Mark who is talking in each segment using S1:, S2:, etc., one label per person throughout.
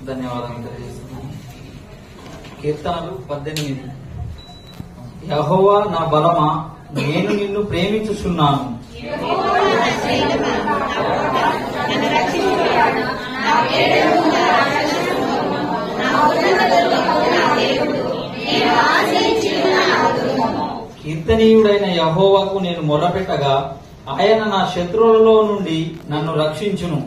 S1: ధన్యవాదాలు తెలియజేస్తున్నాను. కీర్తనలు 18. యెహోవా నా బలమా, నేను నిన్ను ప్రేమించుచున్నాను. కీర్తనీయుడైన యెహోవాకు నేను మొర్రపెట్టగా ఆయన నా శత్రువులలో నుండి నన్ను రక్షించును.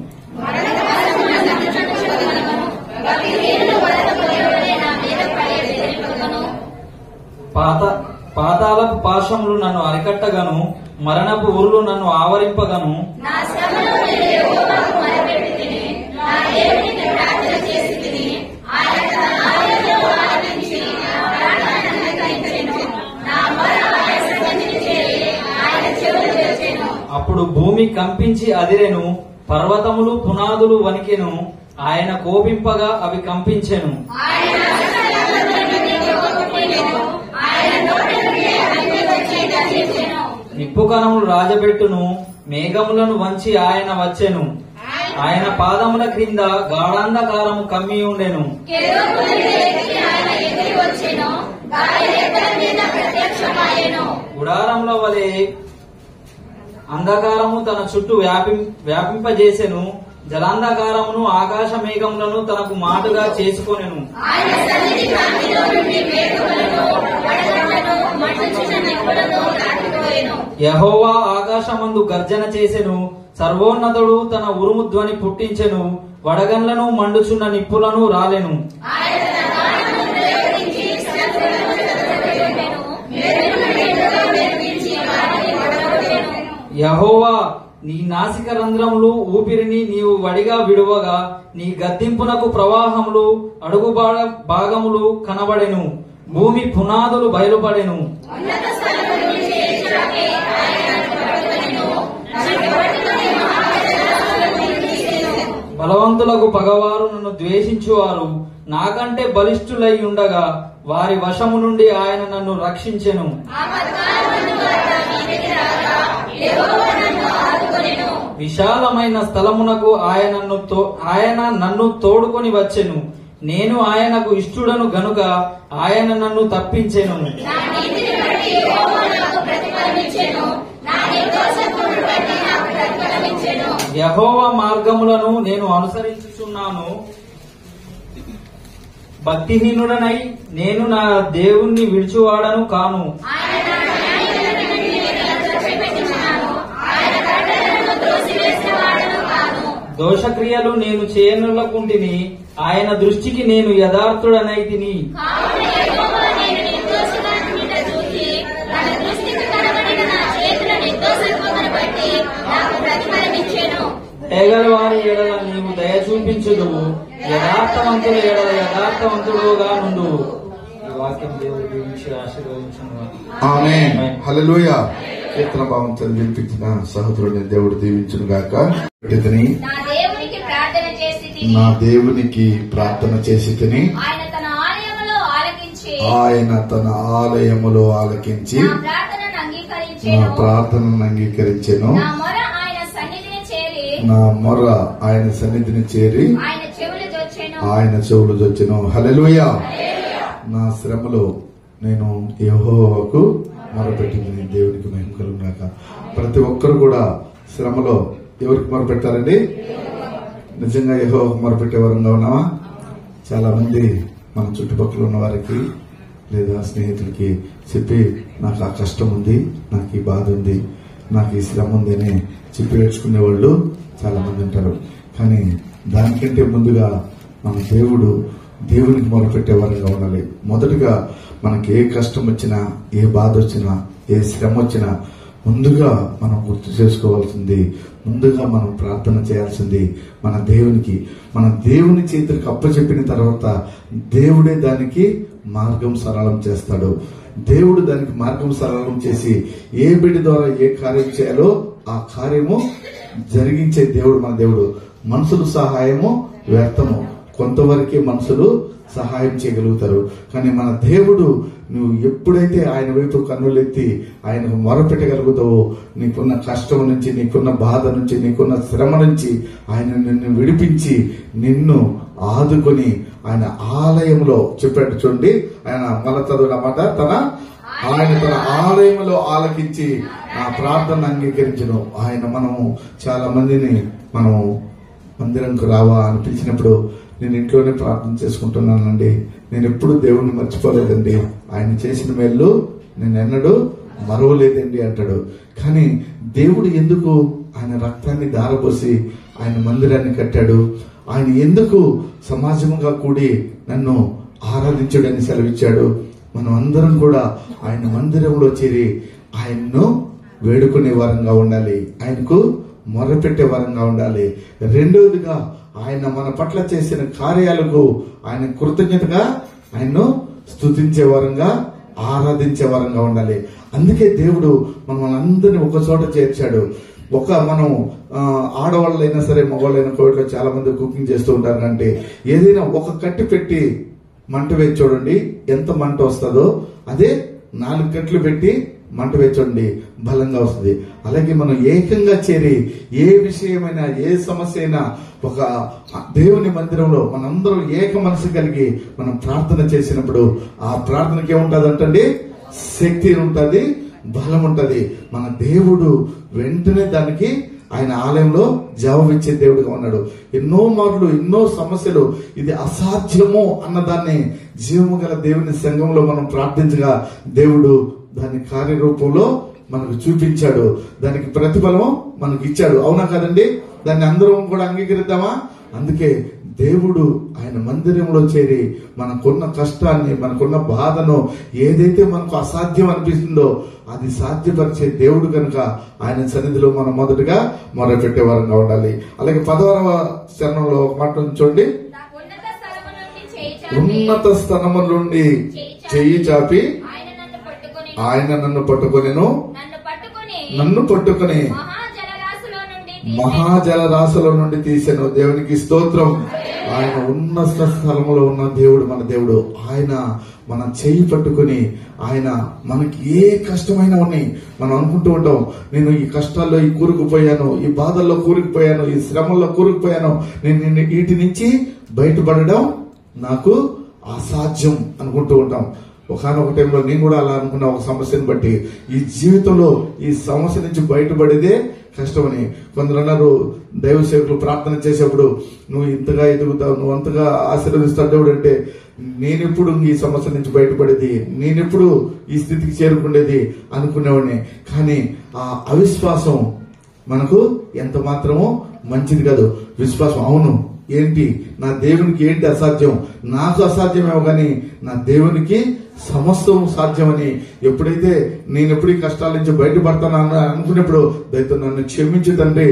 S1: పాతాళపు పాశములు నన్ను అరికట్టగను, మరణపు ఉరులు నన్ను ఆవరింపగను. అప్పుడు భూమి కంపించి అదిరెను, పర్వతములు పునాదులు వణికెను. ఆయన కోపింపగా అవి కంపించెను. నిప్పుకణములు రాజబెట్టును, మేఘములను వంచి ఆయన వచ్చెను. ఆయన పాదముల క్రింద గాఢాంధకారము కమ్మి ఉండెను. గుడారముల వలె అంధకారము తన చుట్టూ వ్యాపింపజేసెను. జలాంధకారమును ఆకాశ మేఘములను తనకు మాటుగా చేసుకొనెను. యెహోవా ఆకాశమందు గర్జన చేసెను, సర్వోన్నతుడు తన ఉరుము ధ్వని పుట్టించెను. వడగండ్లను మండుచున్న నిప్పులను రాలెను. యెహోవా నీ నాసిక రంధ్రములు ఊపిరిని నీవు వడిగా విడువగా నీ గద్దింపునకు ప్రవాహములు అడుగు భాగములు కనబడెను. భూమి పునాదులు బయలుపడెను. బలవంతులకు పగవారు నన్ను ద్వేషించువారు నాకంటే బలిష్ఠులై ఉండగా వారి వశము నుండి ఆయన నన్ను రక్షించెను. విశాలమైన స్థలమునకు ఆయన నన్ను తోడుకొని వచ్చెను. నేను ఆయనకు ఇష్టుడను గనుక ఆయన నన్ను తప్పించెను. యెహోవా మార్గములను నేను అనుసరించుచున్నాను. భక్తిహీనుడనై నేను నా దేవుణ్ణి విడిచివాడను కాను. దోషక్రియలు నేను చేయనులకుంటిని, ఆయన దృష్టికి నేను యథార్థుడనైతిని. దయగల వారి ఎడల నీవు దయ చూపించుదువు, యథార్థవంతుల ఎడల యథార్థవంతుడుగా నుండు. ఈ వాక్యం దేవుడు దీవించి ఆశీర్వదించును.
S2: ఆమేన్. హల్లెలూయా. కీర్తన భావం వినిపించిన సహోదరుని దేవుడు దీవించును గాక. నా దేవునికి ప్రార్థన చేసి తిని ఆయన తన ఆలయములో ఆలకించి నా ప్రార్థనను అంగీకరించెను. నా మొర ఆయన సన్నిధిని చేరి ఆయన చెవులు జొచ్చెను. హల్లెలూయా. నా శ్రమలో నేను యెహోవాకు మొరపెట్టింది. దేవునికి మహిమ కలుగుగాక. ప్రతి ఒక్కరు కూడా శ్రమలో ఎవరికి మొరపెట్టారండి? నిజంగా యెహోవాకు మొరపెట్టే వరంగా ఉన్నావా? చాలా మంది మన చుట్టుపక్కల ఉన్న వారికి లేదా స్నేహితులకి చెప్పి నాకు ఆ కష్టం ఉంది, నాకు ఈ బాధ ఉంది, నాకు ఈ శ్రమ ఉంది అని చెప్పి నేర్చుకునే వాళ్ళు చాలా మంది ఉంటారు. కానీ దానికంటే ముందుగా మన దేవునికి మొరపెట్టే వరంగా ఉండాలి. మొదటిగా మనకి ఏ కష్టం వచ్చినా, ఏ బాధ వచ్చినా, ఏ శ్రమ వచ్చినా ముందుగా మనం గుర్తు చేసుకోవాల్సింది, ముందుగా మనం ప్రార్థన చేయాల్సింది మన దేవుని చేతులకు అప్పచెప్పిన తర్వాత దేవుడే దానికి మార్గం సరళం చేస్తాడు. దేవుడు దానికి మార్గం సరళం చేసి ఏ బిడ్డ ద్వారా ఏ కార్యం చేయాలో ఆ కార్యము జరిగించే దేవుడు మన దేవుడు. మనుషుల సహాయము వ్యర్థము, కొంతవరకే మనుషులు సహాయం చేయగలుగుతారు. కానీ మన దేవుడు నువ్వు ఎప్పుడైతే ఆయన వైపు కన్నులెత్తి ఆయనకు మొరపెట్టగలుగుతావో నీకున్న కష్టం నుంచి, నీకున్న బాధ నుంచి, నీకున్న శ్రమ నుంచి ఆయన నిన్ను విడిపించి నిన్ను ఆదుకొని ఆయన ఆలయంలో చెప్పాడు. చూడండి, ఆయన మళ్ళా చదువునమాట, ఆయన తన ఆలయంలో ఆలకించి ఆ ప్రార్థన అంగీకరించను. ఆయన మనము చాలా మందిని మనము మందిరంకు రావా అని పిలిచినప్పుడు నేను ఇంట్లోనే ప్రార్థన చేసుకుంటున్నానండి, నేను ఎప్పుడు దేవుణ్ణి మర్చిపోలేదండి, ఆయన చేసిన మేలు నేను ఎన్నడూ మరవలేదండి అంటాడు. కానీ దేవుడు ఎందుకు ఆయన రక్తాన్ని ధారపోసి ఆయన మందిరాన్ని కట్టాడు? ఆయన ఎందుకు సమాజంగా కూడి నన్ను ఆరాధించడని సెలవిచ్చాడు? మనం అందరం కూడా ఆయన మందిరంలో చేరి ఆయన్ను వేడుకునే వారంగా ఉండాలి, ఆయనకు మొరపెట్టే వారంగా ఉండాలి. రెండవదిగా ఆయన మన పట్ల చేసిన కార్యాలకు ఆయన కృతజ్ఞతగా ఆయన్ను స్తుతించే వారంగా, ఆరాధించే వారంగా ఉండాలి. అందుకే దేవుడు మనల్ని ఒక చోట చేర్చాడు. మనం ఆడవాళ్ళైనా సరే మగవాళ్ళైనా కోవిడ్లో చాలా మంది కుకింగ్ చేస్తూ ఉంటారు. అంటే ఏదైనా ఒక కట్టి పెట్టి మంట వేసి చూడండి, ఎంత మంట వస్తుందో అదే 4 కట్లు పెట్టి మంట వేచండి, బలంగా వస్తుంది. అలాగే మనం ఏకంగా చేరి ఏ విషయమైనా, ఏ సమస్య అయినా ఒక దేవుని మందిరంలో మనందరం ఏక మనసు కలిగి మనం ప్రార్థన చేసినప్పుడు ఆ ప్రార్థనకి ఏముంటది అంటండి, శక్తి ఉంటది, బలం ఉంటది. మన దేవుడు వెంటనే దానికి ఆయన ఆలయంలో జవాబిచ్చే దేవుడిగా ఉన్నాడు. ఎన్నో మార్లు, ఎన్నో సమస్యలు ఇది అసాధ్యము అన్నదాన్ని జీవము గల దేవుని సంఘంలో మనం ప్రార్థించగా దేవుడు దాని కార్యరూపంలో మనకు చూపించాడు, దానికి ప్రతిఫలం మనకు ఇచ్చాడు. అవునా కదండి? దాన్ని అందరం కూడా అంగీకరిద్దామా? అందుకే దేవుడు ఆయన మందిరంలో చేరి మనకున్న కష్టాన్ని, మనకున్న బాధను, ఏదైతే మనకు అసాధ్యం అనిపిస్తుందో అది సాధ్యపరిచే దేవుడు కనుక ఆయన సన్నిధిలో మనం మొదటగా మొరపెట్టే వారంగా ఉండాలి. అలాగే 10వ చరణంలో ఒక మాట చూడండి, ఉన్నత స్థలము నుండి చెయ్యి చాపి ఆయన నన్ను పట్టుకొనెను, నన్ను పట్టుకొని మహాజలరాశుల నుండి తీసెను. దేవునికి స్తోత్రం. ఆయన ఉన్నత స్థలములో ఉన్న దేవుడు మన దేవుడు. ఆయన మన చేయి పట్టుకుని ఆయన మనకి ఏ కష్టమైనా ఉన్నాయి. మనం అనుకుంటూ ఉంటాం, నేను ఈ కష్టాల్లో ఈ కూరుకుపోయాను, ఈ బాధల్లో కూరుకుపోయాను, ఈ శ్రమల్లో కూరుకుపోయాను, నేను వీటి నుంచి బయటపడడం నాకు అసాధ్యం అనుకుంటూ ఉంటాం. ఒకనొక టైంలో నేను కూడా అలా అనుకున్నా. ఒక సమస్యను బట్టి ఈ జీవితంలో ఈ సమస్య నుంచి బయటపడేదే కష్టమని. కొందరు అన్నారు, దైవ సేవకులు ప్రార్థన చేసేప్పుడు నువ్వు ఇంతగా ఎదుగుతావు, నువ్వు అంతగా ఆశీర్వదిస్తావు దేవుడు అంటే, నేనెప్పుడు ఈ సమస్య నుంచి బయటపడేది, నేనెప్పుడు ఈ స్థితికి చేరుకునేది అనుకునేవాడిని. కానీ ఆ అవిశ్వాసం మనకు ఎంత మాత్రమో మంచిది కాదు. విశ్వాసం, అవును ఏంటి నా దేవునికి ఏంటి అసాధ్యం, నాకు అసాధ్యమేమో కానీ నా దేవునికి సమస్తం సాధ్యమని ఎప్పుడైతే నేను ఎప్పుడు ఈ కష్టాల నుంచి బయటపడతాను అనుకున్నప్పుడు దయతో నన్ను క్షమించు తండ్రి,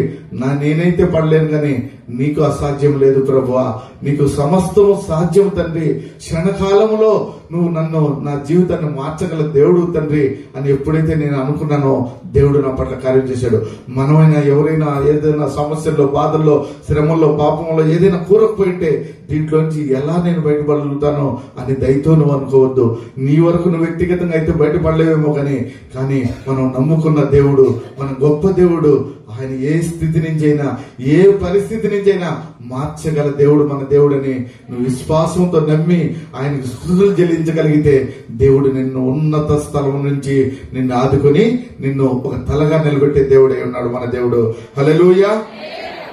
S2: నేనైతే పడలేను కానీ నీకు అసాధ్యం లేదు ప్రభువా, నీకు సమస్తము సాధ్యం తండ్రి, క్షణకాలంలో నువ్వు నన్ను, నా జీవితాన్ని మార్చగల దేవుడు తండ్రి అని ఎప్పుడైతే నేను అనుకున్నానో దేవుడు నా పట్ల కార్యం చేశాడు. మనమైనా ఎవరైనా ఏదైనా సమస్యల్లో, బాధల్లో, శ్రమల్లో, పాపంలో ఏదైనా కూరకపోయింటే దీంట్లోంచి ఎలా నేను బయటపడగలుగుతానో అని దయతో నువ్వు అనుకోవద్దు. నీ వరకు నువ్వు వ్యక్తిగతంగా అయితే బయటపడలేవేమో కానీ మనం నమ్ముకున్న దేవుడు, మన గొప్ప దేవుడు, ఆయన ఏ స్థితి నుంచైనా, ఏ పరిస్థితి నుంచైనా మార్చగల దేవుడు మన దేవుడని నువ్వు విశ్వాసంతో నమ్మి ఆయనకు స్తుతులు చెల్లించగలిగితే దేవుడు నిన్ను ఉన్నత స్థలం నుంచి నిన్ను ఆదుకొని నిన్ను ఒక తలగా నిలబెట్టే దేవుడే ఉన్నాడు మన దేవుడు. హల్లెలూయా.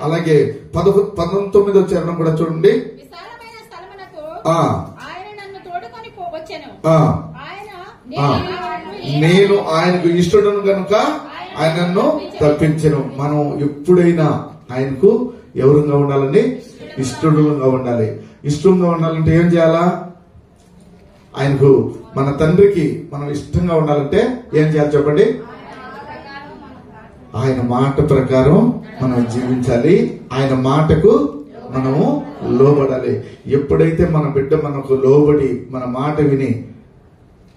S2: అలాగే 19వ చరణం కూడా చూడండి. నేను ఆయనకు ఇష్టడును కనుక ఆయనను తప్పించను. మనం ఎప్పుడైనా ఆయనకు ఎవరుగా ఉండాలండి? ఇష్టడుగా ఉండాలి. ఇష్టంగా ఉండాలంటే ఏం చేయాలా? ఆయనకు, మన తండ్రికి మనం ఇష్టంగా ఉండాలంటే ఏం చేయాలి చెప్పండి? ఆయన మాట ప్రకారం మనం జీవించాలి, ఆయన మాటకు మనము లోబడాలి. ఎప్పుడైతే మన బిడ్డ మనకు లోబడి మన మాట విని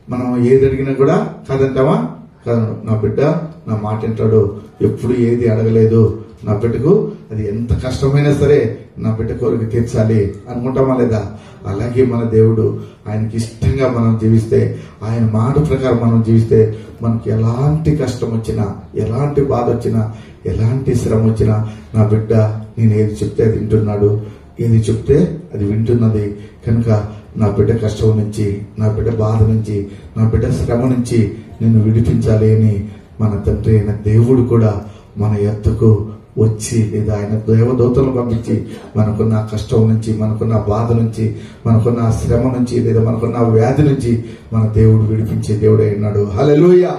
S2: మనం ఏది అడిగినా కూడా కాదంటావా? కాదు, నా బిడ్డ నా మాట వింటాడు, ఎప్పుడు ఏది అడగలేదు, నా బిడ్డకు అది ఎంత కష్టమైనా సరే నా బిడ్డ కోరిక తీర్చాలి అనుకుంటామా లేదా? అలాగే మన దేవుడు ఆయనకి ఇష్టంగా మనం జీవిస్తే, ఆయన మాట ప్రకారం మనం జీవిస్తే, మనకి ఎలాంటి కష్టం వచ్చినా, ఎలాంటి బాధ వచ్చినా, ఎలాంటి శ్రమ వచ్చినా, నా బిడ్డ నేను ఏది చెప్తే అది వింటున్నాడు, ఏది చెప్తే అది వింటున్నది కనుక నా బిడ్డ కష్టం నుంచి, నా బిడ్డ బాధ నుంచి, నా బిడ్డ శ్రమ నుంచి నిన్ను విడిపించాలి అని మన తండ్రి అయిన దేవుడు కూడా మన యొద్దకు వచ్చి, లేదా ఆయన దేవదూతలను పంపించి మనకున్న కష్టం నుంచి, మనకున్న బాధ నుంచి, మనకున్న శ్రమ నుంచి, లేదా మనకున్న వ్యాధి నుంచి మన దేవుడు విడిపించే దేవుడే ఉన్నాడు. హల్లెలూయా.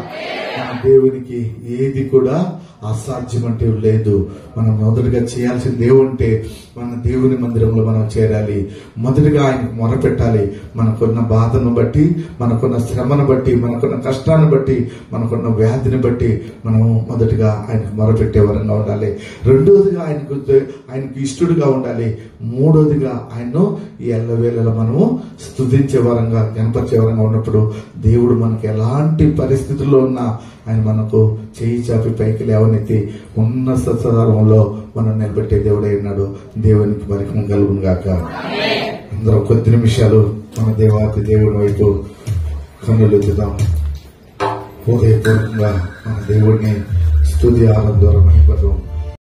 S2: మన దేవునికి ఏది కూడా అసాధ్యం అంటే లేదు. మనం మొదటిగా చేయాల్సింది ఏమంటే, మన దేవుని మందిరంలో మనం చేరాలి. మొదటిగా ఆయనకు మొరపెట్టాలి. మనకున్న బాధను బట్టి, మనకున్న శ్రమను బట్టి, మనకున్న కష్టాన్ని బట్టి, మనకున్న వ్యాధిని బట్టి మనం మొదటిగా ఆయనకు మొరపెట్టే వరంగా ఉండాలి. రెండోదిగా ఆయనకు ఇష్టడుగా ఉండాలి. మూడోదిగా ఆయన్ను ఎల్లవేళలా మనము స్తుతించే వరంగా, గణపరిచే వరంగా ఉన్నప్పుడు దేవుడు మనకు ఎలాంటి పరిస్థితుల్లో ఉన్నా ఆయన మనకు చేయి చాపి పైకి లేవనెత్తి ఉన్నత స్థలంలో మనం నిలబెట్టే దేవుడే ఉన్నాడు. దేవునికి మరికం కలుగును గాక. అందరం కొద్ది నిమిషాలు మన దేవాతి దేవుడి వైపు కన్నులెత్తుదాం. హృదయపూర్వకంగా మన దేవుడిని స్తుతి ఆరాధన ద్వారా మహిమపడదాం.